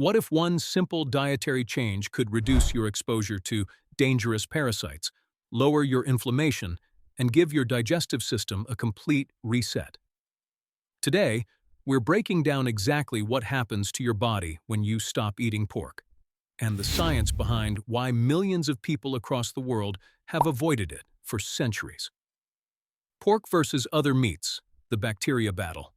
What if one simple dietary change could reduce your exposure to dangerous parasites, lower your inflammation, and give your digestive system a complete reset? Today, we're breaking down exactly what happens to your body when you stop eating pork, and the science behind why millions of people across the world have avoided it for centuries. Pork versus other meats, the bacteria battle.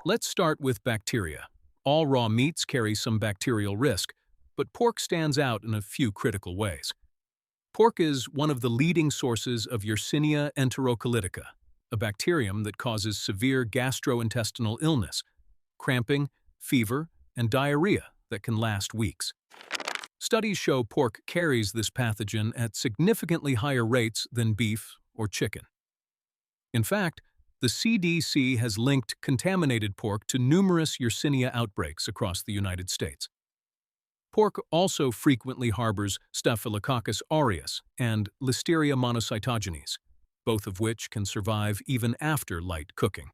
Let's start with bacteria. All raw meats carry some bacterial risk, but pork stands out in a few critical ways. Pork is one of the leading sources of Yersinia enterocollitica, a bacterium that causes severe gastrointestinal illness, cramping, fever, and diarrhea that can last weeks. Studies show pork carries this pathogen at significantly higher rates than beef or chicken. In fact, the CDC has linked contaminated pork to numerous Yersinia outbreaks across the United States. Pork also frequently harbors Staphylococcus aureus and Listeria monocytogenes, both of which can survive even after light cooking.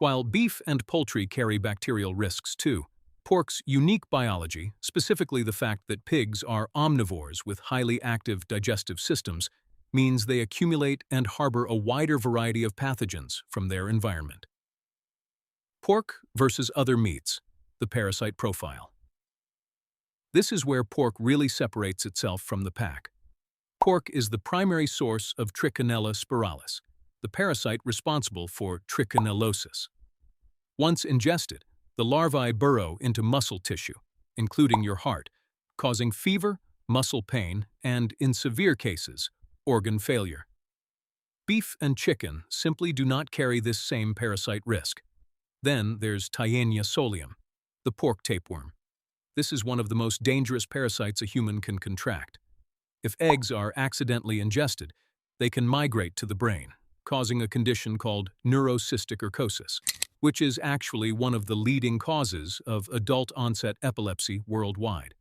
While beef and poultry carry bacterial risks too, pork's unique biology, specifically the fact that pigs are omnivores with highly active digestive systems, means they accumulate and harbor a wider variety of pathogens from their environment. Pork versus other meats, the parasite profile. This is where pork really separates itself from the pack. Pork is the primary source of Trichinella spiralis, the parasite responsible for trichinellosis. Once ingested, the larvae burrow into muscle tissue, including your heart, causing fever, muscle pain, and, in severe cases, organ failure. Beef and chicken simply do not carry this same parasite risk. Then there's Taenia solium, the pork tapeworm. This is one of the most dangerous parasites a human can contract. If eggs are accidentally ingested, they can migrate to the brain, causing a condition called neurocystic which is actually one of the leading causes of adult-onset epilepsy worldwide.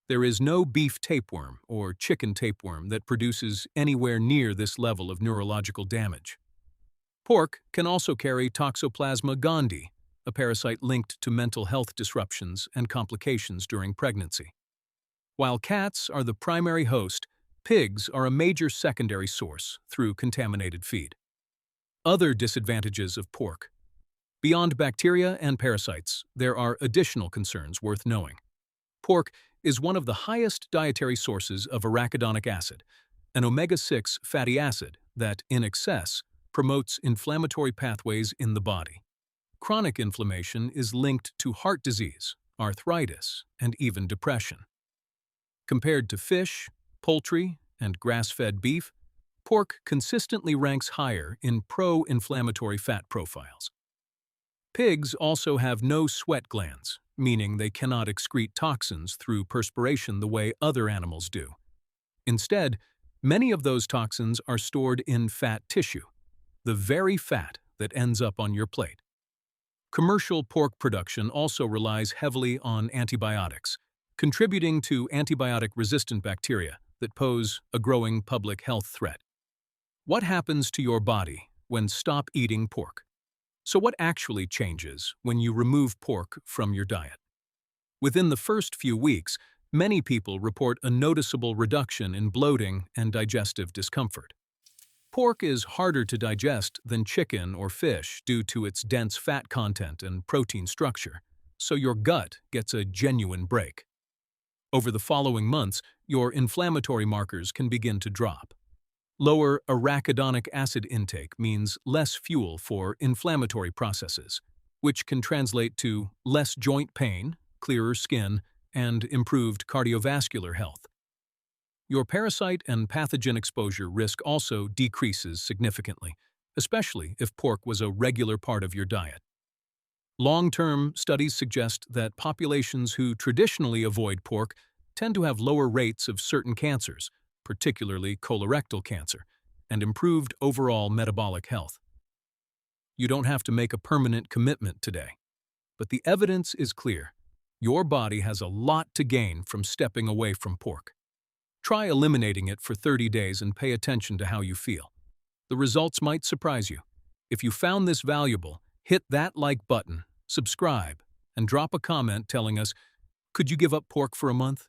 There is no beef tapeworm or chicken tapeworm that produces anywhere near this level of neurological damage. Pork can also carry Toxoplasma gondii, a parasite linked to mental health disruptions and complications during pregnancy. While cats are the primary host, pigs are a major secondary source through contaminated feed. Other disadvantages of pork. Beyond bacteria and parasites, there are additional concerns worth knowing. Pork is one of the highest dietary sources of arachidonic acid, an omega-6 fatty acid that, in excess, promotes inflammatory pathways in the body. Chronic inflammation is linked to heart disease, arthritis, and even depression. Compared to fish, poultry, and grass-fed beef, pork consistently ranks higher in pro-inflammatory fat profiles. Pigs also have no sweat glands, meaning they cannot excrete toxins through perspiration the way other animals do. Instead, many of those toxins are stored in fat tissue, the very fat that ends up on your plate. Commercial pork production also relies heavily on antibiotics, contributing to antibiotic-resistant bacteria that pose a growing public health threat. What happens to your body when stop eating pork? So what actually changes when you remove pork from your diet? Within the first few weeks, many people report a noticeable reduction in bloating and digestive discomfort. Pork is harder to digest than chicken or fish due to its dense fat content and protein structure, so your gut gets a genuine break. Over the following months, your inflammatory markers can begin to drop. Lower arachidonic acid intake means less fuel for inflammatory processes, which can translate to less joint pain, clearer skin, and improved cardiovascular health. Your parasite and pathogen exposure risk also decreases significantly, especially if pork was a regular part of your diet. Long-term studies suggest that populations who traditionally avoid pork tend to have lower rates of certain cancers, particularly colorectal cancer, and improved overall metabolic health. You don't have to make a permanent commitment today, but the evidence is clear. Your body has a lot to gain from stepping away from pork. Try eliminating it for 30 days and pay attention to how you feel. The results might surprise you. If you found this valuable, hit that like button, subscribe, and drop a comment telling us, could you give up pork for a month?